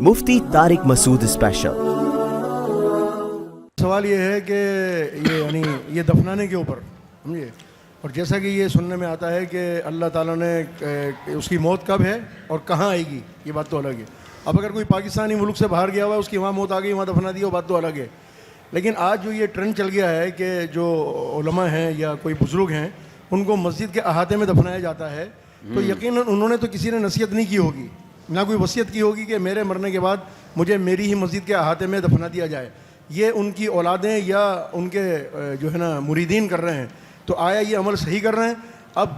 مفتی طارق مسعود special. سوال یہ ہے کہ یہ دفنانے کے اوپر سمجھے، اور جیسا کہ یہ سننے میں آتا ہے کہ اللہ تعالیٰ نے اس کی موت کب ہے اور کہاں آئے گی، یہ بات تو الگ ہے۔ اب اگر کوئی پاکستانی ملک سے باہر گیا ہوا ہے، اس کی وہاں موت آ گئی، وہاں دفنا دی، وہ بات تو الگ ہے۔ لیکن آج جو یہ ٹرینڈ چل گیا ہے کہ جو علماء ہیں یا کوئی بزرگ ہیں ان کو مسجد کے احاطے میں دفنایا جاتا ہے، تو یقیناً انہوں نے تو کسی نے نصیحت نہیں کی ہوگی، نہ کوئی وصیت کی ہوگی کہ میرے مرنے کے بعد مجھے میری ہی مسجد کے احاطے میں دفنا دیا جائے۔ یہ ان کی اولادیں یا ان کے جو ہے نا مریدین کر رہے ہیں، تو آیا یہ عمل صحیح کر رہے ہیں؟ اب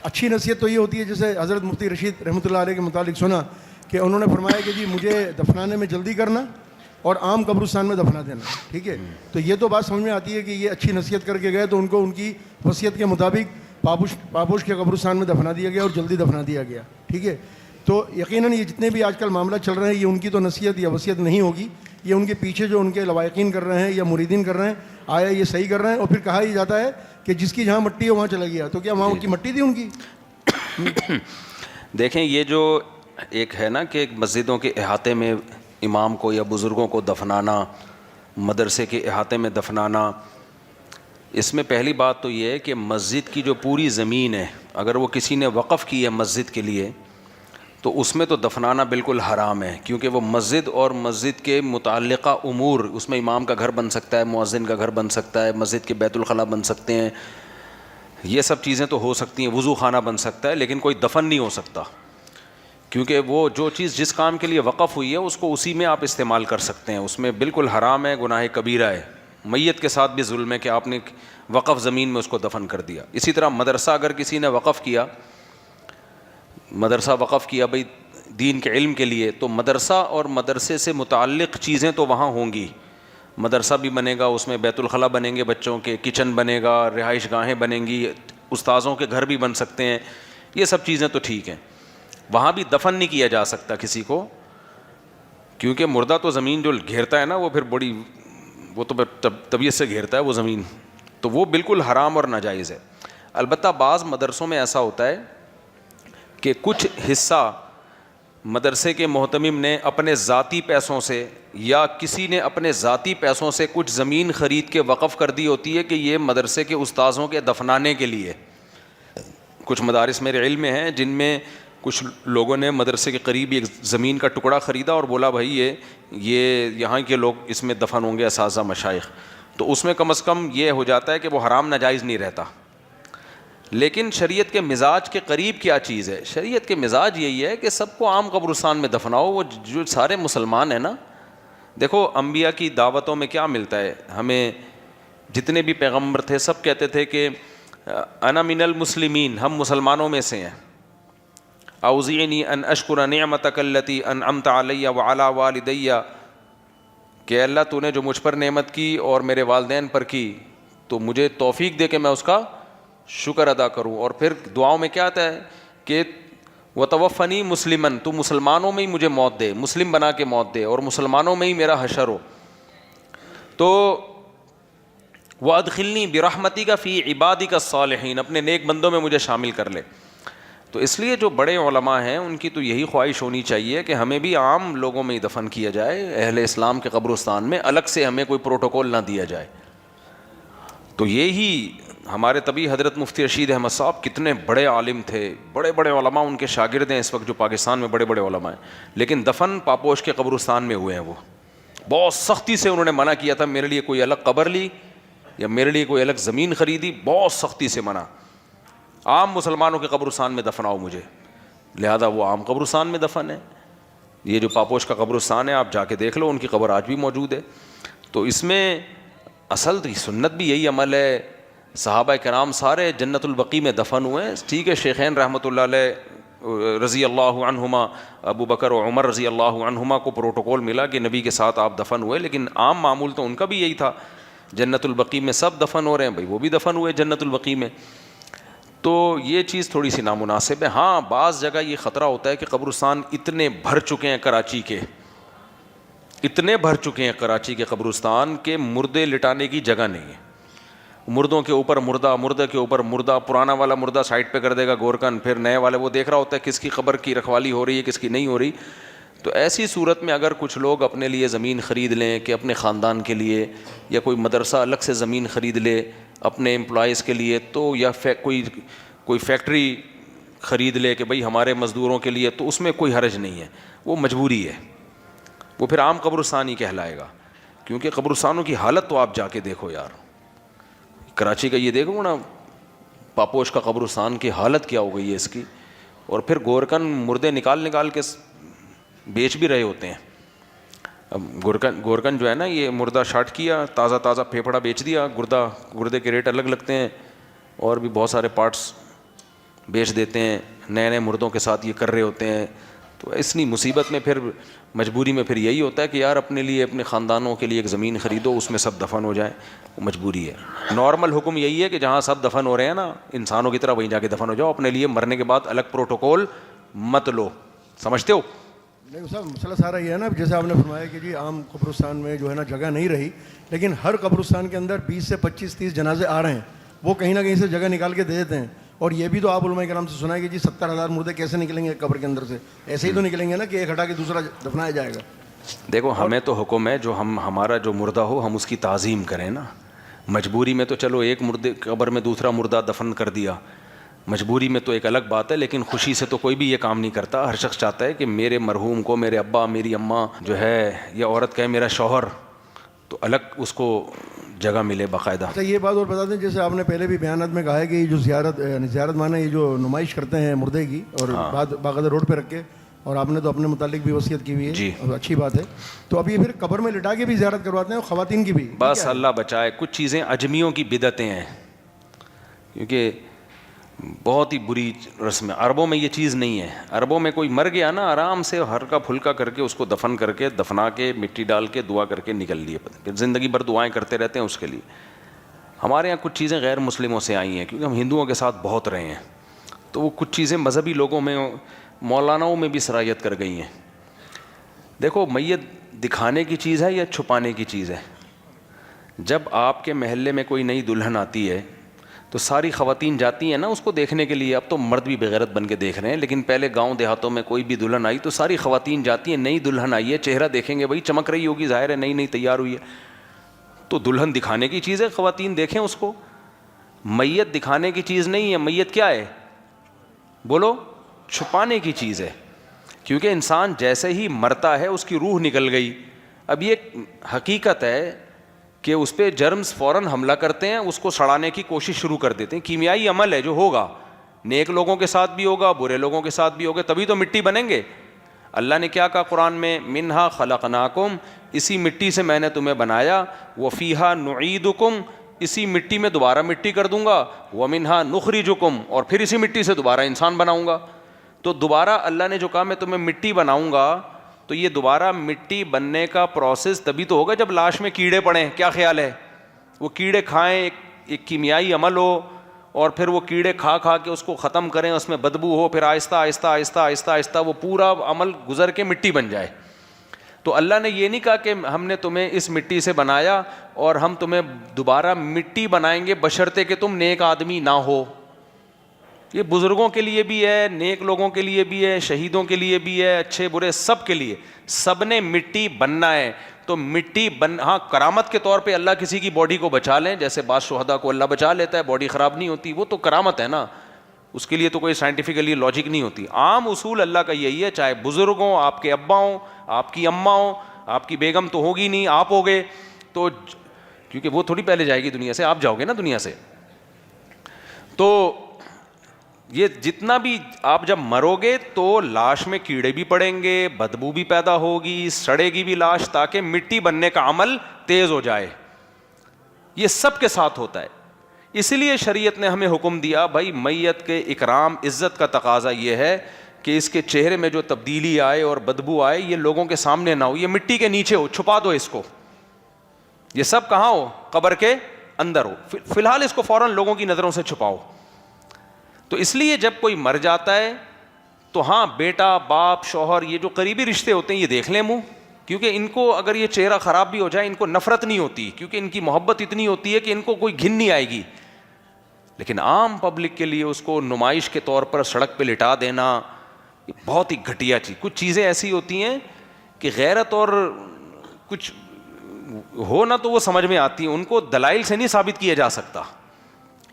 اچھی نصیحت تو یہ ہوتی ہے، جیسے حضرت مفتی رشید رحمۃ اللہ علیہ کے متعلق سنا کہ انہوں نے فرمایا کہ جی مجھے دفنانے میں جلدی کرنا اور عام قبرستان میں دفنا دینا، ٹھیک ہے؟ تو یہ تو بات سمجھ میں آتی ہے کہ یہ اچھی نصیحت کر کے گئے تو ان کو ان کی وصیت کے مطابق پابوش کے قبرستان میں دفنا دیا گیا اور جلدی دفنا دیا گیا، ٹھیک ہے؟ تو یقیناً یہ جتنے بھی آج کل معاملہ چل رہے ہیں یہ ان کی تو نصیحت یا وصیت نہیں ہوگی، یہ ان کے پیچھے جو ان کے لوائقین کر رہے ہیں یا مریدین کر رہے ہیں، آیا یہ صحیح کر رہے ہیں؟ اور پھر کہا یہ جاتا ہے کہ جس کی جہاں مٹی ہے وہاں چلا گیا، تو کیا وہاں کی مٹی تھی ان کی؟ دیکھیں، یہ جو ایک ہے نا کہ مسجدوں کے احاطے میں امام کو یا بزرگوں کو دفنانا، مدرسے کے احاطے میں دفنانا، اس میں پہلی بات تو یہ ہے کہ مسجد کی جو پوری زمین ہے اگر وہ کسی نے وقف کی ہے مسجد کے لیے تو اس میں تو دفنانا بالکل حرام ہے، کیونکہ وہ مسجد اور مسجد کے متعلقہ امور، اس میں امام کا گھر بن سکتا ہے، مؤذن کا گھر بن سکتا ہے، مسجد کے بیت الخلاء بن سکتے ہیں، یہ سب چیزیں تو ہو سکتی ہیں، وضو خانہ بن سکتا ہے، لیکن کوئی دفن نہیں ہو سکتا، کیونکہ وہ جو چیز جس کام کے لیے وقف ہوئی ہے اس کو اسی میں آپ استعمال کر سکتے ہیں، اس میں بالکل حرام ہے، گناہ کبیرہ ہے، میت کے ساتھ بھی ظلم ہے کہ آپ نے وقف زمین میں اس کو دفن کر دیا۔ اسی طرح مدرسہ اگر کسی نے وقف کیا، مدرسہ وقف کیا بھئی دین کے علم کے لیے، تو مدرسہ اور مدرسے سے متعلق چیزیں تو وہاں ہوں گی، مدرسہ بھی بنے گا، اس میں بیت الخلاء بنیں گے، بچوں کے کچن بنے گا، رہائش گاہیں بنیں گی، استاذوں کے گھر بھی بن سکتے ہیں، یہ سب چیزیں تو ٹھیک ہیں۔ وہاں بھی دفن نہیں کیا جا سکتا کسی کو، کیونکہ مردہ تو زمین جو گھیرتا ہے نا وہ پھر بڑی، وہ تو طبیعت سے گھیرتا ہے وہ زمین، تو وہ بالکل حرام اور ناجائز ہے۔ البتہ بعض مدرسوں میں ایسا ہوتا ہے کہ کچھ حصہ مدرسے کے محتمم نے اپنے ذاتی پیسوں سے یا کسی نے اپنے ذاتی پیسوں سے کچھ زمین خرید کے وقف کر دی ہوتی ہے کہ یہ مدرسے کے استاذوں کے دفنانے کے لیے۔ کچھ مدارس میرے علم میں ہیں جن میں کچھ لوگوں نے مدرسے کے قریب ایک زمین کا ٹکڑا خریدا اور بولا بھائی یہ یہاں کے لوگ اس میں دفن ہوں گے، اساتذہ مشائخ، تو اس میں کم از کم یہ ہو جاتا ہے کہ وہ حرام ناجائز نہیں رہتا۔ لیکن شریعت کے مزاج کے قریب کیا چیز ہے؟ شریعت کے مزاج یہی ہے کہ سب کو عام قبرستان میں دفناؤ، وہ جو سارے مسلمان ہیں نا۔ دیکھو انبیاء کی دعوتوں میں کیا ملتا ہے ہمیں، جتنے بھی پیغمبر تھے سب کہتے تھے کہ انا من المسلمین، ہم مسلمانوں میں سے ہیں، اوزعنی ان اشکر نعمتک التی انعمت علی وعلی والدی، کہ اللہ تو نے جو مجھ پر نعمت کی اور میرے والدین پر کی تو مجھے توفیق دے کہ میں اس کا شکر ادا کروں۔ اور پھر دعاؤں میں کیا آتا ہے کہ وتوفنی مسلمن، تو مسلمانوں میں ہی مجھے موت دے، مسلم بنا کے موت دے، اور مسلمانوں میں ہی میرا حشر ہو۔ تو وادخلنی برحمتک فی عبادک الصالحین، اپنے نیک بندوں میں مجھے شامل کر لے۔ تو اس لیے جو بڑے علماء ہیں ان کی تو یہی خواہش ہونی چاہیے کہ ہمیں بھی عام لوگوں میں ہی دفن کیا جائے، اہل اسلام کے قبرستان میں، الگ سے ہمیں کوئی پروٹوکول نہ دیا جائے۔ تو یہی ہمارے طبی حضرت مفتی رشید احمد صاحب کتنے بڑے عالم تھے، بڑے بڑے علماء ان کے شاگرد ہیں اس وقت جو پاکستان میں بڑے بڑے علماء ہیں، لیکن دفن پاپوش کے قبرستان میں ہوئے ہیں۔ وہ بہت سختی سے انہوں نے منع کیا تھا، میرے لیے کوئی الگ قبر لی یا میرے لیے کوئی الگ زمین خریدی، بہت سختی سے منع، عام مسلمانوں کے قبرستان میں دفناؤ مجھے، لہذا وہ عام قبرستان میں دفن ہے۔ یہ جو پاپوش کا قبرستان ہے آپ جا کے دیکھ لو، ان کی قبر آج بھی موجود ہے۔ تو اس میں اصل سنت بھی یہی عمل ہے، صحابہ کرام سارے جنت البقیع میں دفن ہوئے ہیں، ٹھیک ہے؟ شیخین رحمۃ اللہ علیہ رضی اللہ عنہما، ابو بکر و عمر رضی اللہ عنہما کو پروٹوکول ملا کہ نبی کے ساتھ آپ دفن ہوئے، لیکن عام معمول تو ان کا بھی یہی تھا، جنت البقیع میں سب دفن ہو رہے ہیں، بھائی وہ بھی دفن ہوئے جنت البقیع میں۔ تو یہ چیز تھوڑی سی نامناسب ہے۔ ہاں بعض جگہ یہ خطرہ ہوتا ہے کہ قبرستان اتنے بھر چکے ہیں کراچی کے، اتنے بھر چکے ہیں کراچی کے قبرستان کہ مردے لٹانے کی جگہ نہیں ہے، مردوں کے اوپر مردہ، مردے کے اوپر مردہ، پرانا والا مردہ سائڈ پہ کر دے گا گورکن، پھر نئے والے وہ دیکھ رہا ہوتا ہے کس کی قبر کی رکھوالی ہو رہی ہے کس کی نہیں ہو رہی۔ تو ایسی صورت میں اگر کچھ لوگ اپنے لیے زمین خرید لیں کہ اپنے خاندان کے لیے، یا کوئی مدرسہ الگ سے زمین خرید لے اپنے امپلائیز کے لیے، تو یا کوئی فیکٹری خرید لے کہ بھئی ہمارے مزدوروں کے لیے، تو اس میں کوئی حرج نہیں ہے، وہ مجبوری ہے، وہ پھر عام قبرستان ہی کہلائے گا. کیونکہ قبرستانوں کی حالت تو آپ جا کے دیکھو یار، کراچی کا یہ دیکھو نا پاپوش کا قبرستان کی حالت کیا ہو گئی ہے اس کی. اور پھر گورکن مردے نکال کے بیچ بھی رہے ہوتے ہیں. اب گورکن جو ہے نا، یہ مردہ شاٹ کیا، تازہ پھیپھڑا بیچ دیا، گردے کے ریٹ الگ لگتے ہیں، اور بھی بہت سارے پارٹس بیچ دیتے ہیں، نئے مردوں کے ساتھ یہ کر رہے ہوتے ہیں. تو اتنی مصیبت میں پھر مجبوری میں پھر یہی ہوتا ہے کہ یار اپنے لیے اپنے خاندانوں کے لیے ایک زمین خریدو، اس میں سب دفن ہو جائیں. وہ مجبوری ہے. نارمل حکم یہی ہے کہ جہاں سب دفن ہو رہے ہیں نا انسانوں کی طرح، وہیں جا کے دفن ہو جاؤ. اپنے لیے مرنے کے بعد الگ پروٹوکول مت لو. سمجھتے ہو؟ نہیں صاحب، مسئلہ سارا یہ ہے نا، جیسے آپ نے فرمایا کہ جی عام قبرستان میں جو ہے نا جگہ نہیں رہی، لیکن ہر قبرستان کے اندر 20 سے 25 30 جنازے آ رہے ہیں، وہ کہیں نہ کہیں سے جگہ نکال کے دے دیتے ہیں. اور یہ بھی تو آپ علماء کرام سے سنا ہے کہ جی 70,000 مردے کیسے نکلیں گے قبر کے اندر سے؟ ایسے ہی تو نکلیں گے نا کہ ایک ہٹا کے دوسرا دفنایا جائے گا. دیکھو ہمیں تو حکم ہے جو ہمارا جو مردہ ہو ہم اس کی تعظیم کریں نا. مجبوری میں تو چلو ایک مردے قبر میں دوسرا مردہ دفن کر دیا، مجبوری میں تو ایک الگ بات ہے، لیکن خوشی سے تو کوئی بھی یہ کام نہیں کرتا. ہر شخص چاہتا ہے کہ میرے مرحوم کو میرے ابا میری اماں جو ہے، یا عورت کہے میرا شوہر، تو الگ اس کو جگہ ملے باقاعدہ. اچھا یہ بات اور بتا دیں، جیسے آپ نے پہلے بھی بیانات میں کہا ہے کہ یہ جو زیارت مانے یہ جو نمائش کرتے ہیں مردے کی، اور باقاعدہ روڈ پہ رکھ کے، اور آپ نے تو اپنے متعلق بھی وصیت کی ہوئی ہے جی، اور اچھی بات ہے. تو اب یہ پھر قبر میں لٹا کے بھی زیارت کرواتے ہیں، اور خواتین کی بھی. بس اللہ بچائے. کچھ چیزیں اجمیوں کی بدعتیں ہیں، کیونکہ بہت ہی بری رسم ہے. عربوں میں یہ چیز نہیں ہے. عربوں میں کوئی مر گیا نا، آرام سے ہلکا پھلکا کر کے اس کو دفن کر کے، دفنا کے، مٹی ڈال کے، دعا کر کے نکل لیے، پھر زندگی بھر دعائیں کرتے رہتے ہیں اس کے لیے. ہمارے یہاں کچھ چیزیں غیر مسلموں سے آئی ہیں، کیونکہ ہم ہندوؤں کے ساتھ بہت رہے ہیں، تو وہ کچھ چیزیں مذہبی لوگوں میں، مولاناؤں میں بھی سرایت کر گئی ہیں. دیکھو میت دکھانے کی چیز ہے یا چھپانے کی چیز ہے؟ جب آپ کے محلے میں کوئی نئی دلہن آتی ہے تو ساری خواتین جاتی ہیں نا اس کو دیکھنے کے لیے. اب تو مرد بھی بغیرت بن کے دیکھ رہے ہیں، لیکن پہلے گاؤں دیہاتوں میں کوئی بھی دلہن آئی تو ساری خواتین جاتی ہیں، نئی دلہن آئی ہے، چہرہ دیکھیں گے، بھائی چمک رہی ہوگی، ظاہر ہے نئی تیار ہوئی ہے. تو دلہن دکھانے کی چیز ہے، خواتین دیکھیں اس کو. میت دکھانے کی چیز نہیں ہے. میت کیا ہے؟ بولو. چھپانے کی چیز ہے. کیونکہ انسان جیسے ہی مرتا ہے اس کی روح نکل گئی. اب یہ حقیقت ہے کہ اس پہ جرمز فوراً حملہ کرتے ہیں، اس کو سڑانے کی کوشش شروع کر دیتے ہیں. کیمیائی عمل ہے جو ہوگا، نیک لوگوں کے ساتھ بھی ہوگا، برے لوگوں کے ساتھ بھی ہوگا، تبھی تو مٹی بنیں گے. اللہ نے کیا کہا قرآن میں؟ منہا خلقناکم، اسی مٹی سے میں نے تمہیں بنایا، وفیہا نعیدکم، اسی مٹی میں دوبارہ مٹی کر دوں گا، ومنہا نخرجکم، اور پھر اسی مٹی سے دوبارہ انسان بناؤں گا. تو دوبارہ اللہ نے جو کہا میں تمہیں مٹی بناؤں گا، تو یہ دوبارہ مٹی بننے کا پروسیس تبھی تو ہوگا جب لاش میں کیڑے پڑیں. کیا خیال ہے؟ وہ کیڑے کھائیں، ایک کیمیائی عمل ہو، اور پھر وہ کیڑے کھا کے اس کو ختم کریں، اس میں بدبو ہو، پھر آہستہ آہستہ آہستہ آہستہ آہستہ وہ پورا عمل گزر کے مٹی بن جائے. تو اللہ نے یہ نہیں کہا کہ ہم نے تمہیں اس مٹی سے بنایا اور ہم تمہیں دوبارہ مٹی بنائیں گے بشرطے کہ تم نیک آدمی نہ ہو. یہ بزرگوں کے لیے بھی ہے، نیک لوگوں کے لیے بھی ہے، شہیدوں کے لیے بھی ہے، اچھے برے سب کے لیے. سب نے مٹی بننا ہے. تو مٹی ہاں کرامت کے طور پہ اللہ کسی کی باڈی کو بچا لیں، جیسے بعض شہداء کو اللہ بچا لیتا ہے، باڈی خراب نہیں ہوتی، وہ تو کرامت ہے نا، اس کے لیے تو کوئی سائنٹیفکلی لاجک نہیں ہوتی. عام اصول اللہ کا یہی ہے، چاہے بزرگ ہوں، آپ کے ابا ہوں، آپ کی اماں ہوں، آپ کی بیگم تو ہوگی نہیں، آپ ہوگے، تو کیونکہ وہ تھوڑی پہلے جائے گی دنیا سے، آپ جاؤ گے نا دنیا سے. تو یہ جتنا بھی آپ جب مرو گے تو لاش میں کیڑے بھی پڑیں گے، بدبو بھی پیدا ہوگی، سڑے گی بھی لاش، تاکہ مٹی بننے کا عمل تیز ہو جائے. یہ سب کے ساتھ ہوتا ہے. اسی لیے شریعت نے ہمیں حکم دیا، بھائی میت کے اکرام عزت کا تقاضا یہ ہے کہ اس کے چہرے میں جو تبدیلی آئے اور بدبو آئے یہ لوگوں کے سامنے نہ ہو، یہ مٹی کے نیچے ہو، چھپا دو اس کو. یہ سب کہاں ہو؟ قبر کے اندر ہو. فی الحال اس کو فوراً لوگوں کی نظروں سے چھپاؤ. تو اس لیے جب کوئی مر جاتا ہے تو ہاں بیٹا، باپ، شوہر، یہ جو قریبی رشتے ہوتے ہیں یہ دیکھ لیں منہ، کیونکہ ان کو اگر یہ چہرہ خراب بھی ہو جائے ان کو نفرت نہیں ہوتی، کیونکہ ان کی محبت اتنی ہوتی ہے کہ ان کو کوئی گھن نہیں آئے گی. لیکن عام پبلک کے لیے اس کو نمائش کے طور پر سڑک پہ لٹا دینا، بہت ہی گھٹیا چیز. کچھ چیزیں ایسی ہوتی ہیں کہ غیرت اور کچھ ہو نا تو وہ سمجھ میں آتی ہیں, ان کو دلائل سے نہیں ثابت کیا جا سکتا.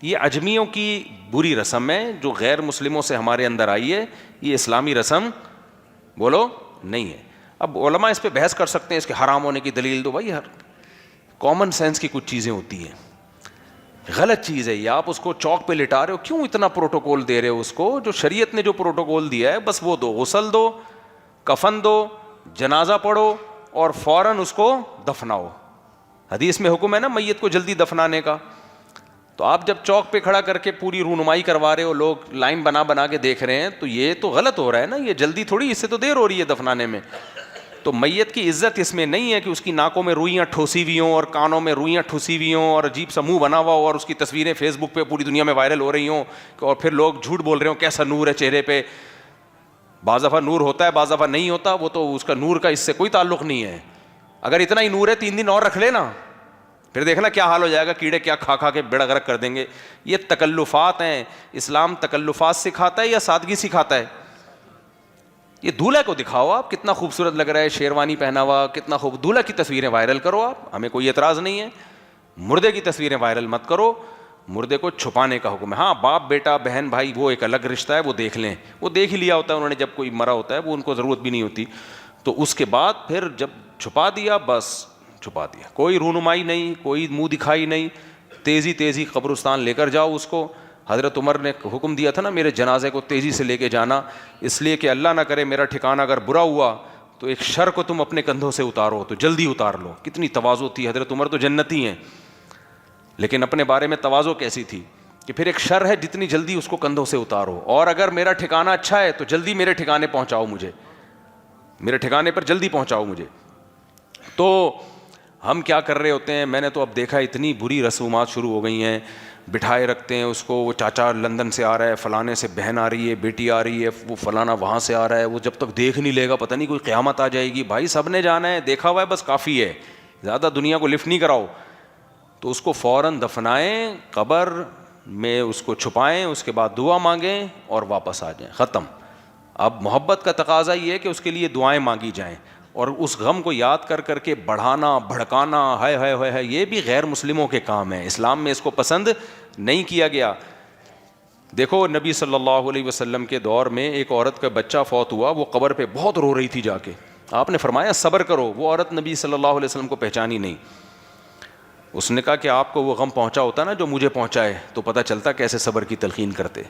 یہ عجمیوں کی بری رسم ہے جو غیر مسلموں سے ہمارے اندر آئی ہے, یہ اسلامی رسم بولو نہیں ہے. اب علماء اس پہ بحث کر سکتے ہیں, اس کے حرام ہونے کی دلیل دو. بھائی کامن سینس کی کچھ چیزیں ہوتی ہیں, غلط چیز ہے یہ, آپ اس کو چوک پہ لٹا رہے ہو, کیوں اتنا پروٹوکول دے رہے ہو اس کو؟ جو شریعت نے جو پروٹوکول دیا ہے بس وہ دو, غسل دو, کفن دو, جنازہ پڑھو اور فوراً اس کو دفناؤ. حدیث میں حکم ہے نا میت کو جلدی دفنانے کا. تو آپ جب چوک پہ کھڑا کر کے پوری رونمائی کروا رہے ہو, لوگ لائن بنا بنا کے دیکھ رہے ہیں, تو یہ تو غلط ہو رہا ہے نا, یہ جلدی تھوڑی, اس سے تو دیر ہو رہی ہے دفنانے میں. تو میت کی عزت اس میں نہیں ہے کہ اس کی ناکوں میں روئیاں ٹھوسی ہوئی ہوں اور کانوں میں روئیاں ٹھوسی ہوئی ہوں اور عجیب سا منہ بنا ہوا ہو اور اس کی تصویریں فیس بک پہ پوری دنیا میں وائرل ہو رہی ہوں اور پھر لوگ جھوٹ بول رہے ہوں کیسا نور ہے چہرے پہ. بعض دفعہ نور ہوتا ہے, بعض دفعہ نہیں ہوتا, وہ تو اس کا نور کا اس سے کوئی تعلق نہیں ہے. اگر اتنا ہی نور ہے 3 دن اور رکھ لینا, پھر دیکھنا کیا حال ہو جائے گا, کیڑے کیا کھا کھا کے بیڑا غرق کر دیں گے. یہ تکلفات ہیں. اسلام تکلفات سکھاتا ہے یا سادگی سکھاتا ہے؟ یہ دولہا کو دکھاؤ آپ, کتنا خوبصورت لگ رہا ہے, شیروانی پہنا ہوا, کتنا خوب. دولہا کی تصویریں وائرل کرو آپ, ہمیں کوئی اعتراض نہیں ہے. مردے کی تصویریں وائرل مت کرو, مردے کو چھپانے کا حکم ہے. ہاں باپ بیٹا بہن بھائی وہ ایک الگ رشتہ ہے, وہ دیکھ لیں, وہ دیکھ ہی لیا ہوتا ہے انہوں نے, جب کوئی مرا ہوتا ہے وہ ان کو ضرورت بھی نہیں ہوتی. تو اس کے بعد پھر جب چھپا دیا بس چھپا دیا, کوئی رونمائی نہیں, کوئی منہ دکھائی نہیں, تیزی تیزی قبرستان لے کر جاؤ اس کو. حضرت عمر نے حکم دیا تھا نا میرے جنازے کو تیزی سے لے کے جانا, اس لیے کہ اللہ نہ کرے میرا ٹھکانہ اگر برا ہوا تو ایک شر کو تم اپنے کندھوں سے اتارو, تو جلدی اتار لو. کتنی تواضع تھی, حضرت عمر تو جنتی ہیں, لیکن اپنے بارے میں تواضع کیسی تھی کہ پھر ایک شر ہے جتنی جلدی اس کو کندھوں سے اتارو, اور اگر میرا ٹھکانہ اچھا ہے تو جلدی میرے ٹھکانے پہنچاؤ مجھے, میرے ٹھکانے پر جلدی پہنچاؤ مجھے. تو ہم کیا کر رہے ہوتے ہیں, میں نے تو اب دیکھا اتنی بری رسومات شروع ہو گئی ہیں. بٹھائے رکھتے ہیں اس کو, وہ چاچا لندن سے آ رہا ہے, فلانے سے بہن آ رہی ہے, بیٹی آ رہی ہے, وہ فلانا وہاں سے آ رہا ہے, وہ جب تک دیکھ نہیں لے گا پتہ نہیں کوئی قیامت آ جائے گی. بھائی سب نے جانا ہے, دیکھا ہوا ہے بس کافی ہے, زیادہ دنیا کو لفٹ نہیں کراؤ. تو اس کو فوراً دفنائیں, قبر میں اس کو چھپائیں, اس کے بعد دعا مانگیں اور واپس آ جائیں, ختم. اب محبت کا تقاضا یہ ہے کہ اس کے لیے دعائیں مانگی جائیں, اور اس غم کو یاد کر کر کے بڑھانا بھڑکانا ہائے ہائے ہائے, یہ بھی غیر مسلموں کے کام ہے. اسلام میں اس کو پسند نہیں کیا گیا. دیکھو نبی صلی اللہ علیہ وسلم کے دور میں ایک عورت کا بچہ فوت ہوا, وہ قبر پہ بہت رو رہی تھی جا کے. آپ نے فرمایا صبر کرو. وہ عورت نبی صلی اللہ علیہ وسلم کو پہچانی نہیں. اس نے کہا کہ آپ کو وہ غم پہنچا ہوتا نا جو مجھے پہنچا ہے تو پتہ چلتا کیسے صبر کی تلقین کرتے.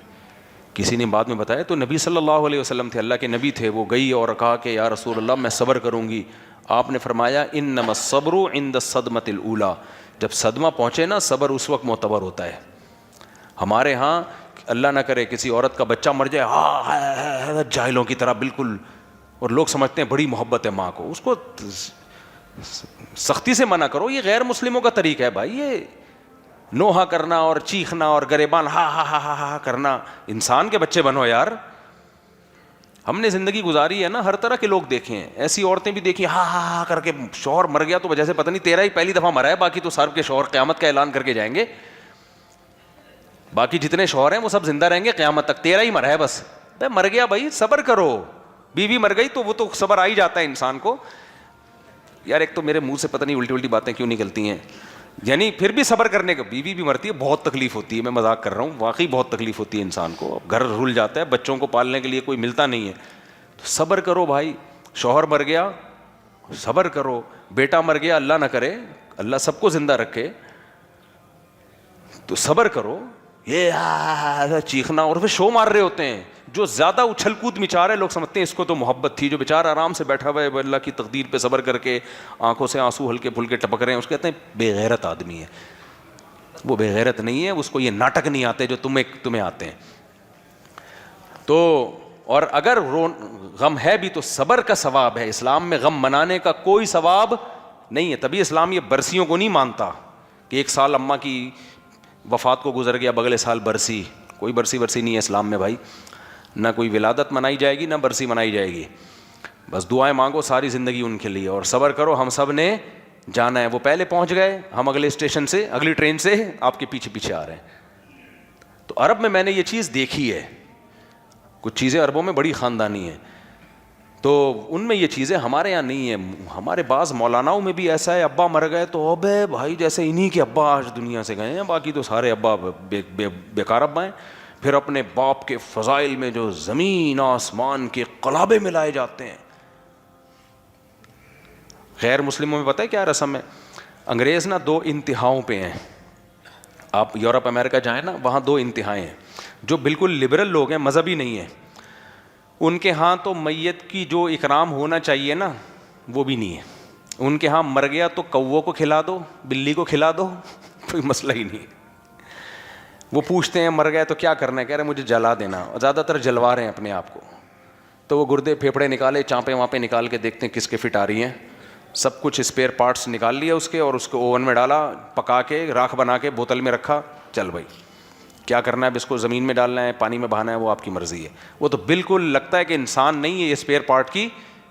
کسی نے بعد میں بتایا تو نبی صلی اللہ علیہ وسلم تھے, اللہ کے نبی تھے. وہ گئی اور کہا کہ یا رسول اللہ میں صبر کروں گی. آپ نے فرمایا انما الصبر عند الصدمة الاولى, جب صدمہ پہنچے نا صبر اس وقت معتبر ہوتا ہے. ہمارے ہاں اللہ نہ کرے کسی عورت کا بچہ مر جائے, ہاں جاہلوں کی طرح بالکل, اور لوگ سمجھتے ہیں بڑی محبت ہے ماں کو, اس کو سختی سے منع کرو. یہ غیر مسلموں کا طریقہ ہے بھائی, یہ نوحہ کرنا اور چیخنا اور گریبان ہا ہا ہا ہا ہا کرنا. انسان کے بچے بنو یار. ہم نے زندگی گزاری ہے نا, ہر طرح کے لوگ دیکھے ہیں, ایسی عورتیں بھی دیکھی ہا ہا ہا کر کے. شوہر مر گیا تو وجہ سے پتہ نہیں تیرا ہی پہلی دفعہ مرا ہے, باقی تو سب کے شوہر قیامت کا اعلان کر کے جائیں گے. باقی جتنے شوہر ہیں وہ سب زندہ رہیں گے قیامت تک, تیرا ہی مرا ہے بس. مر گیا بھائی صبر کرو. بیوی مر گئی تو وہ تو صبر آ ہی جاتا ہے انسان کو. یار ایک تو میرے منہ سے پتہ نہیں الٹی الٹی باتیں کیوں نکلتی ہیں, یعنی پھر بھی صبر کرنے کا. بیوی بھی مرتی ہے, بہت تکلیف ہوتی ہے, میں مذاق کر رہا ہوں, واقعی بہت تکلیف ہوتی ہے انسان کو. گھر رل جاتا ہے, بچوں کو پالنے کے لیے کوئی ملتا نہیں ہے. تو صبر کرو بھائی. شوہر مر گیا صبر کرو, بیٹا مر گیا اللہ نہ کرے, اللہ سب کو زندہ رکھے, تو صبر کرو. یہ چیخنا اور پھر شو مار رہے ہوتے ہیں. جو زیادہ اچھل کود مچا رہے لوگ سمجھتے ہیں اس کو تو محبت تھی. جو بیچارہ آرام سے بیٹھا ہوا ہے اللہ کی تقدیر پہ صبر کر کے آنکھوں سے آنسو ہلکے پھلکے ٹپک رہے ہیں, اس کہتے ہیں بے غیرت آدمی ہے. وہ بے غیرت نہیں ہے, اس کو یہ ناٹک نہیں آتے جو تمہیں آتے ہیں. تو اور اگر غم ہے بھی تو صبر کا ثواب ہے. اسلام میں غم منانے کا کوئی ثواب نہیں ہے. تبھی اسلام یہ برسیوں کو نہیں مانتا کہ ایک سال اماں کی وفات کو گزر گیا اگلے سال برسی. کوئی برسی نہیں ہے اسلام میں بھائی. نہ کوئی ولادت منائی جائے گی نہ برسی منائی جائے گی. بس دعائیں مانگو ساری زندگی ان کے لیے, اور صبر کرو. ہم سب نے جانا ہے. وہ پہلے پہنچ گئے, ہم اگلے اسٹیشن سے اگلی ٹرین سے آپ کے پیچھے پیچھے آ رہے ہیں. تو عرب میں نے یہ چیز دیکھی ہے. کچھ چیزیں عربوں میں بڑی خاندانی ہیں, تو ان میں یہ چیزیں ہمارے یہاں نہیں ہیں. ہمارے بعض مولاناؤں میں بھی ایسا ہے, ابا مر گئے تو ابے بھائی جیسے انہی کے ابا آج دنیا سے گئے ہیں, باقی تو سارے ابا بیکار ابا ہیں. پھر اپنے باپ کے فضائل میں جو زمین آسمان کے قلابے ملائے جاتے ہیں. غیر مسلموں میں پتہ ہے کیا رسم ہے؟ انگریز نا دو انتہاؤں پہ ہیں. آپ یورپ امریکہ جائیں نا, وہاں دو انتہائیں ہیں. جو بالکل لبرل لوگ ہیں, مذہبی نہیں ہیں, ان کے ہاں تو میت کی جو اکرام ہونا چاہیے نا وہ بھی نہیں ہے. ان کے ہاں مر گیا تو کووں کو کھلا دو, بلی کو کھلا دو, کوئی مسئلہ ہی نہیں ہے. وہ پوچھتے ہیں مر گئے تو کیا کرنا ہے, کہہ رہے مجھے جلا دینا, اور زیادہ تر جلوا رہے ہیں اپنے آپ کو. تو وہ گردے پھیپھڑے نکالے, چانپیں وانپیں نکال کے دیکھتے ہیں کس کے فٹ آ رہی ہیں, سب کچھ اسپیئر پارٹس نکال لیا اس کے, اور اس کو اوون میں ڈالا, پکا کے راکھ بنا کے بوتل میں رکھا, چل بھائی کیا کرنا ہے, اب اس کو زمین میں ڈالنا ہے, پانی میں بہانا ہے, وہ آپ کی مرضی ہے. وہ تو بالکل لگتا ہے کہ انسان نہیں ہے, یہ اسپیئر پارٹ کی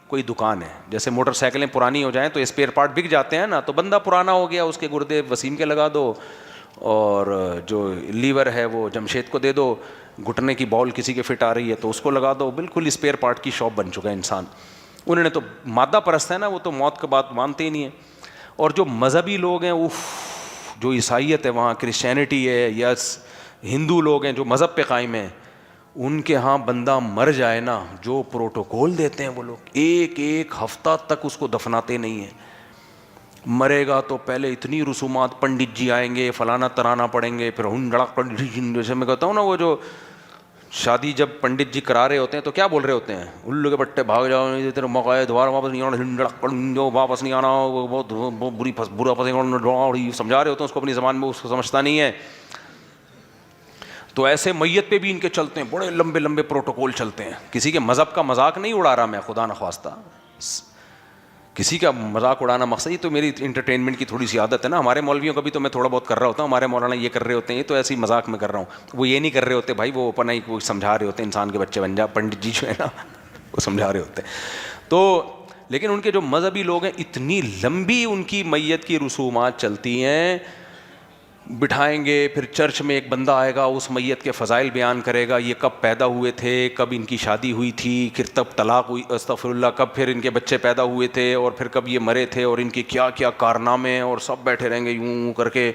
کوئی دکان ہے. جیسے موٹر سائیکلیں پرانی ہو جائیں تو اسپیئر پارٹ بک جاتے ہیں نا, تو بندہ پرانا ہو گیا, اس کے گردے وسیم کے لگا دو, اور جو لیور ہے وہ جمشید کو دے دو, گھٹنے کی بال کسی کے فٹ آ رہی ہے تو اس کو لگا دو. بالکل اسپیئر پارٹ کی شاپ بن چکا ہے انسان. انہوں نے تو مادہ پرست ہے نا, وہ تو موت کے بعد مانتے ہی نہیں ہیں. اور جو مذہبی لوگ ہیں, جو عیسائیت ہے وہاں, کرسچینٹی ہے یا ہندو لوگ ہیں جو مذہب پہ قائم ہیں, ان کے ہاں بندہ مر جائے نا, جو پروٹوکول دیتے ہیں وہ لوگ, ایک ایک ہفتہ تک اس کو دفناتے نہیں ہیں. مرے گا تو پہلے اتنی رسومات, پنڈت جی آئیں گے, فلانا ترانا پڑیں گے, پھر ہنڈڑا پنڈت جی, جیسے میں کہتا ہوں نا, وہ جو شادی جب پنڈت جی کرا رہے ہوتے ہیں تو کیا بول رہے ہوتے ہیں, الو کے بٹے بھاگ جاؤ, تیرے موقع دوبارہ واپس نہیں آنا, ہنڈڑا پنڈو واپس نہیں آنا, بہت بری برا پسند سمجھا رہے ہوتے ہیں اس کو اپنی زبان میں, اس کو سمجھتا نہیں ہے. تو ایسے میت پہ بھی ان کے چلتے ہیں, بڑے لمبے لمبے پروٹوکول چلتے ہیں. کسی کے مذہب کا مذاق نہیں اڑا رہا میں, خدا نخواستہ کسی کا مذاق اڑانا مقصد ہی, تو میری انٹرٹینمنٹ کی تھوڑی سی عادت ہے نا. ہمارے مولویوں کا بھی تو میں تھوڑا بہت کر رہا ہوتا ہوں, ہمارے مولانا یہ کر رہے ہوتے ہیں, یہ تو ایسی مذاق میں کر رہا ہوں. وہ یہ نہیں کر رہے ہوتے بھائی, وہ اپنا ہی کوئی سمجھا رہے ہوتے ہیں, انسان کے بچے بن جا, پنڈت جی جو ہے نا وہ سمجھا رہے ہوتے ہیں. تو لیکن ان کے جو مذہبی لوگ ہیں, اتنی لمبی ان کی میت کی رسومات چلتی ہیں. بٹھائیں گے, پھر چرچ میں ایک بندہ آئے گا, اس میت کے فضائل بیان کرے گا, یہ کب پیدا ہوئے تھے, کب ان کی شادی ہوئی تھی, پھر تب طلاق ہوئی, استغفر اللہ, کب پھر ان کے بچے پیدا ہوئے تھے, اور پھر کب یہ مرے تھے, اور ان کے کیا کیا کارنامے, اور سب بیٹھے رہیں گے یوں کر کے.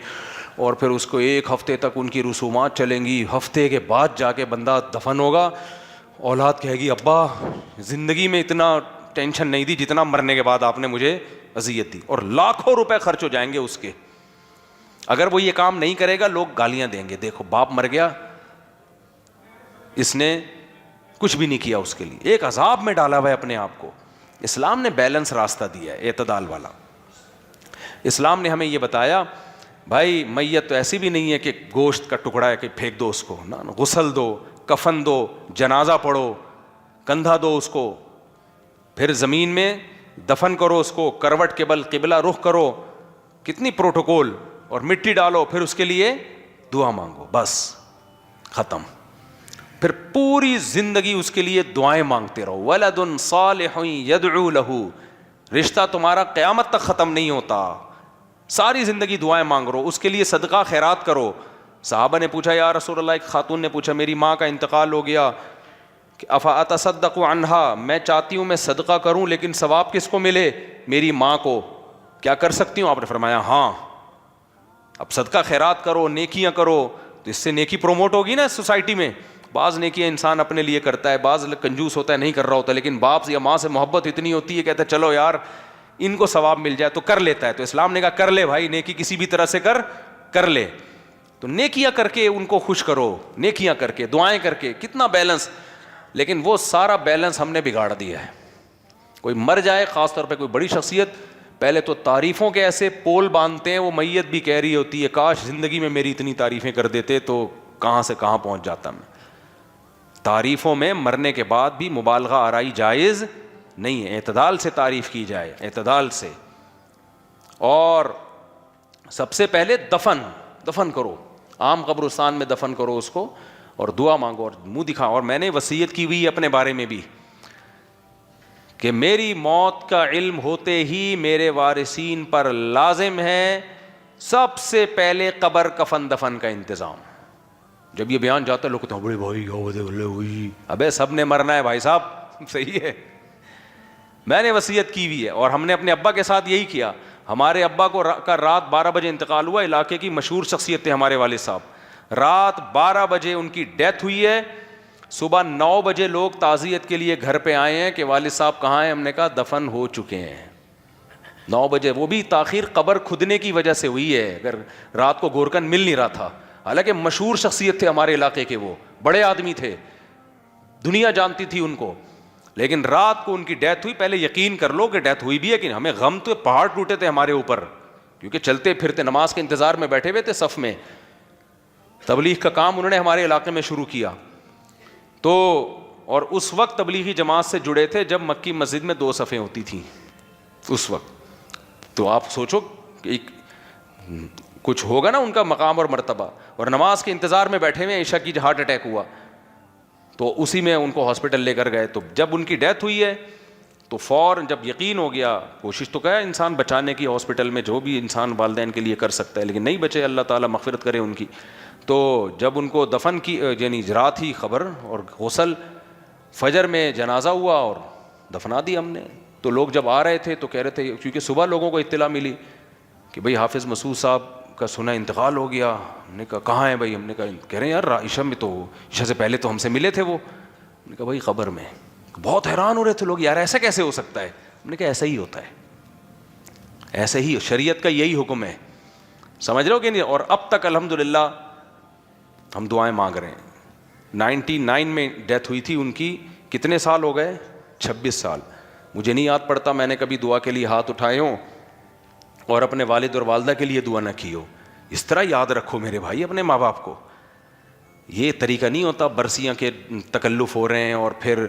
اور پھر اس کو ایک ہفتے تک ان کی رسومات چلیں گی. ہفتے کے بعد جا کے بندہ دفن ہوگا, اولاد کہے گی ابا زندگی میں اتنا ٹینشن نہیں دی جتنا مرنے کے بعد آپ نے مجھے اذیت دی, اور لاکھوں روپے خرچ ہو جائیں گے اس کے. اگر وہ یہ کام نہیں کرے گا, لوگ گالیاں دیں گے, دیکھو باپ مر گیا, اس نے کچھ بھی نہیں کیا اس کے لیے, ایک عذاب میں ڈالا ہوا ہے اپنے آپ کو. اسلام نے بیلنس راستہ دیا ہے, اعتدال والا. اسلام نے ہمیں یہ بتایا بھائی میت تو ایسی بھی نہیں ہے کہ گوشت کا ٹکڑا ہے کہ پھینک دو اس کو, نہ غسل دو, کفن دو, جنازہ پڑھو, کندھا دو اس کو, پھر زمین میں دفن کرو اس کو, کروٹ کے بل قبلہ رخ کرو, کتنی پروٹوکول, اور مٹی ڈالو, پھر اس کے لیے دعا مانگو, بس ختم. پھر پوری زندگی اس کے لیے دعائیں مانگتے رہو. ولد صالح یدعو لہ, رشتہ تمہارا قیامت تک ختم نہیں ہوتا, ساری زندگی دعائیں مانگ رہو, اس کے لیے صدقہ خیرات کرو. صحابہ نے پوچھا یا رسول اللہ, ایک خاتون نے پوچھا میری ماں کا انتقال ہو گیا, افا اتصدق عنہا, میں چاہتی ہوں میں صدقہ کروں لیکن ثواب کس کو ملے, میری ماں کو, کیا کر سکتی ہوں؟ آپ نے فرمایا ہاں, اب صدقہ خیرات کرو, نیکیاں کرو, تو اس سے نیکی پروموٹ ہوگی نا سوسائٹی میں. بعض نیکیاں انسان اپنے لیے کرتا ہے, بعض کنجوس ہوتا ہے نہیں کر رہا ہوتا, لیکن باپ یا ماں سے محبت اتنی ہوتی ہے, کہتا ہے چلو یار ان کو ثواب مل جائے تو کر لیتا ہے. تو اسلام نے کہا کر لے بھائی, نیکی کسی بھی طرح سے کر لے. تو نیکیاں کر کے ان کو خوش کرو, نیکیاں کر کے, دعائیں کر کے, کتنا بیلنس. لیکن وہ سارا بیلنس ہم نے بگاڑ دیا ہے. کوئی مر جائے, خاص طور پہ کوئی بڑی شخصیت, پہلے تو تعریفوں کے ایسے پول باندھتے ہیں, وہ میت بھی کہہ رہی ہوتی ہے کاش زندگی میں میری اتنی تعریفیں کر دیتے تو کہاں سے کہاں پہنچ جاتا میں. تعریفوں میں مرنے کے بعد بھی مبالغہ آرائی جائز نہیں ہے, اعتدال سے تعریف کی جائے, اعتدال سے. اور سب سے پہلے دفن کرو, عام قبرستان میں دفن کرو اس کو, اور دعا مانگو اور منہ دکھاؤ. اور میں نے وصیت کی ہوئی اپنے بارے میں بھی کہ میری موت کا علم ہوتے ہی میرے وارثین پر لازم ہے سب سے پہلے قبر کفن دفن کا انتظام. جب یہ بیان جاتا ہے لوگ کہتے ہیں بڑے بھائی ابے سب نے مرنا ہے بھائی صاحب, صحیح ہے. میں نے وصیت کی ہوئی ہے اور ہم نے اپنے ابا کے ساتھ یہی کیا. ہمارے ابا کو کا رات 12 بجے انتقال ہوا, علاقے کی مشہور شخصیت تھے ہمارے والد صاحب, رات 12 بجے ان کی ڈیتھ ہوئی ہے. صبح 9 بجے لوگ تعزیت کے لیے گھر پہ آئے ہیں کہ والد صاحب کہاں ہیں, ہم نے کہا دفن ہو چکے ہیں. 9 بجے, وہ بھی تاخیر قبر کھدنے کی وجہ سے ہوئی ہے, اگر رات کو گورکن مل نہیں رہا تھا. حالانکہ مشہور شخصیت تھے ہمارے علاقے کے, وہ بڑے آدمی تھے, دنیا جانتی تھی ان کو, لیکن رات کو ان کی ڈیتھ ہوئی. پہلے یقین کر لو کہ ڈیتھ ہوئی بھی ہے کہ ہمیں غم تو پہاڑ ٹوٹے تھے ہمارے اوپر, کیونکہ چلتے پھرتے نماز کے انتظار میں بیٹھے ہوئے تھے صف میں. تبلیغ کا کام انہوں نے ہمارے علاقے میں شروع کیا تو, اور اس وقت تبلیغی جماعت سے جڑے تھے جب مکی مسجد میں 2 صفیں ہوتی تھیں اس وقت. تو آپ سوچو کہ کچھ ہوگا نا ان کا مقام اور مرتبہ, اور نماز کے انتظار میں بیٹھے ہوئے, عشاء کی ہارٹ اٹیک ہوا تو اسی میں ان کو ہاسپٹل لے کر گئے. تو جب ان کی ڈیتھ ہوئی ہے تو فوراً جب یقین ہو گیا, کوشش تو کیا انسان بچانے کی ہاسپٹل میں جو بھی انسان والدین کے لیے کر سکتا ہے, لیکن نہیں بچے, اللہ تعالیٰ مغفرت کرے ان کی. تو جب ان کو دفن کی, یعنی رات ہی خبر اور غسل, فجر میں جنازہ ہوا اور دفنا دی ہم نے. تو لوگ جب آ رہے تھے تو کہہ رہے تھے, کیونکہ صبح لوگوں کو اطلاع ملی کہ بھئی حافظ مسعود صاحب کا سنا انتقال ہو گیا. ہم نے کہا کہاں ہے بھائی, ہم نے کہا کہہ رہے ہیں یار عشاء میں, تو عشاء سے پہلے تو ہم سے ملے تھے وہ. ہم نے کہا بھائی قبر میں. بہت حیران ہو رہے تھے لوگ, یار ایسا کیسے ہو سکتا ہے. ہم نے کہا ایسا ہی ہوتا ہے, ایسے ہی شریعت کا یہی حکم ہے, سمجھ رہے ہو کہ نہیں. اور اب تک الحمدللہ ہم دعائیں مانگ رہے ہیں. 99 میں ڈیتھ ہوئی تھی ان کی, کتنے سال ہو گئے, 26 سال. مجھے نہیں یاد پڑتا میں نے کبھی دعا کے لیے ہاتھ اٹھائے ہوں اور اپنے والد اور والدہ کے لیے دعا نہ کی ہو. اس طرح یاد رکھو میرے بھائی اپنے ماں باپ کو. یہ طریقہ نہیں ہوتا برسیاں کے تکلف ہو رہے ہیں اور پھر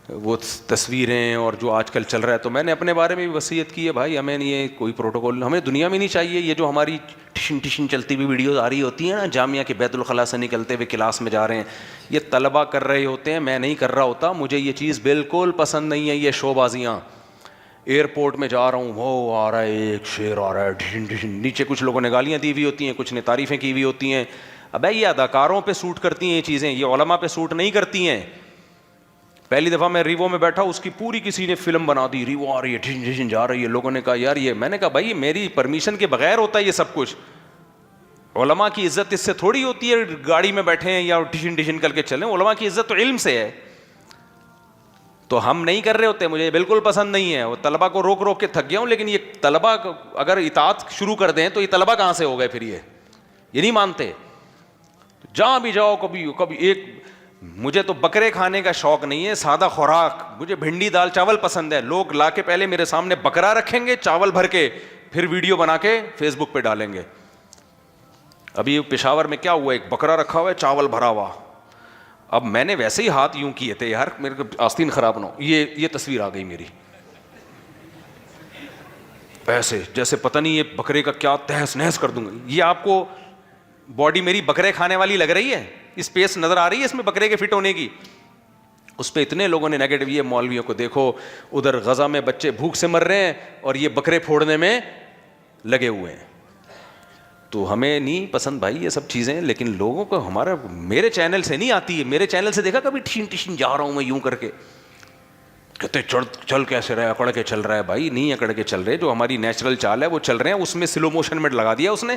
وہ تصویریں اور جو آج کل چل رہا ہے. تو میں نے اپنے بارے میں بھی وصیت کی ہے بھائی, ہمیں یہ کوئی پروٹوکول ہمیں دنیا میں نہیں چاہیے. یہ جو ہماری ٹشن چلتی ہوئی ویڈیوز آ رہی ہوتی ہیں نا, جامعہ کے بیت الخلاء سے نکلتے ہوئے کلاس میں جا رہے ہیں, یہ طلبہ کر رہے ہوتے ہیں, میں نہیں کر رہا ہوتا. مجھے یہ چیز بالکل پسند نہیں ہے, یہ شو بازیاں. ایئرپورٹ میں جا رہا ہوں, وہ آ رہا ہے ایک شیر آ رہا ہے ڈھشن, نیچے کچھ لوگوں نے گالیاں دی ہوئی ہوتی ہیں, کچھ نے تعریفیں کی ہوئی ہوتی ہیں. ابے یہ اداکاروں پہ سوٹ کرتی ہیں یہ چیزیں, یہ علماء پہ سوٹ نہیں کرتی ہیں. پہلی دفعہ میں ریوو میں بیٹھا, اس کی پوری کسی نے فلم بنا دی, ریوو آ رہی ہے ڈھشن ڈھشن جا رہی ہے. لوگوں نے کہا یار یہ, میں نے کہا بھائی میری پرمیشن کے بغیر ہوتا ہے یہ سب کچھ. علماء کی عزت اس سے تھوڑی ہوتی ہے گاڑی میں بیٹھے ہیں یا ڈھشن ڈھشن کر کے چلیں. علماء کی عزت تو علم سے ہے. تو ہم نہیں کر رہے ہوتے, مجھے بالکل پسند نہیں ہے. وہ طلبہ کو روک روک کے تھک گیا ہوں, لیکن یہ طلبہ اگر اطاعت شروع کر دیں تو یہ طلبہ کہاں سے ہو گئے پھر, یہ نہیں مانتے. جہاں بھی جاؤ کبھی ایک, مجھے تو بکرے کھانے کا شوق نہیں ہے, سادہ خوراک, مجھے بھنڈی دال چاول پسند ہے. لوگ لا کے پہلے میرے سامنے بکرا رکھیں گے چاول بھر کے, پھر ویڈیو بنا کے فیس بک پہ ڈالیں گے. ابھی پشاور میں کیا ہوا, ایک بکرا رکھا ہوا ہے چاول بھرا ہوا. اب میں نے ویسے ہی ہاتھ یوں کیے تھے یار, میرے کو آستین خراب نہ ہو, یہ تصویر آ گئی میری ایسے جیسے پتہ نہیں یہ بکرے کا کیا تہس نہس کر دوں گا. یہ آپ کو باڈی میری بکرے کھانے والی لگ رہی ہے, اسپیس نظر آ رہی ہے اس میں بکرے کے فٹ ہونے کی. اس پہ اتنے لوگوں نے نیگیٹو, یہ مولویوں کو دیکھو ادھر غزہ میں بچے بھوک سے مر رہے ہیں اور یہ بکرے پھوڑنے میں لگے ہوئے ہیں. تو ہمیں نہیں پسند بھائی یہ سب چیزیں, لیکن لوگوں کو ہمارا, میرے چینل سے نہیں آتی ہے. میرے چینل سے دیکھا کبھی ٹھین ٹھین جا رہا ہوں میں یوں کر کے, کہتے چل کیسے رہا ہے, اکڑ کے چل رہا ہے. بھائی نہیں اکڑ کے چل رہے, جو ہماری نیچرل چال ہے وہ چل رہے ہیں, اس میں سلو موشن میں لگا دیا اس نے.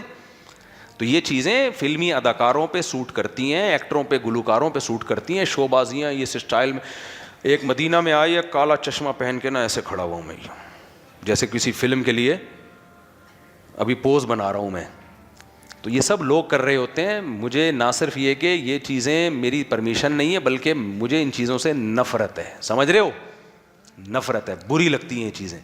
تو یہ چیزیں فلمی اداکاروں پہ سوٹ کرتی ہیں, ایکٹروں پہ گلوکاروں پہ سوٹ کرتی ہیں, شو بازیاں یہ اسٹائل میں. ایک مدینہ میں آئی ہے کالا چشمہ پہن کے نا, ایسے کھڑا ہوا ہوں میں جیسے کسی فلم کے لیے ابھی پوز بنا رہا ہوں میں. تو یہ سب لوگ کر رہے ہوتے ہیں. مجھے نہ صرف یہ کہ یہ چیزیں میری پرمیشن نہیں ہے, بلکہ مجھے ان چیزوں سے نفرت ہے, سمجھ رہے ہو, نفرت ہے, بری لگتی ہیں یہ چیزیں.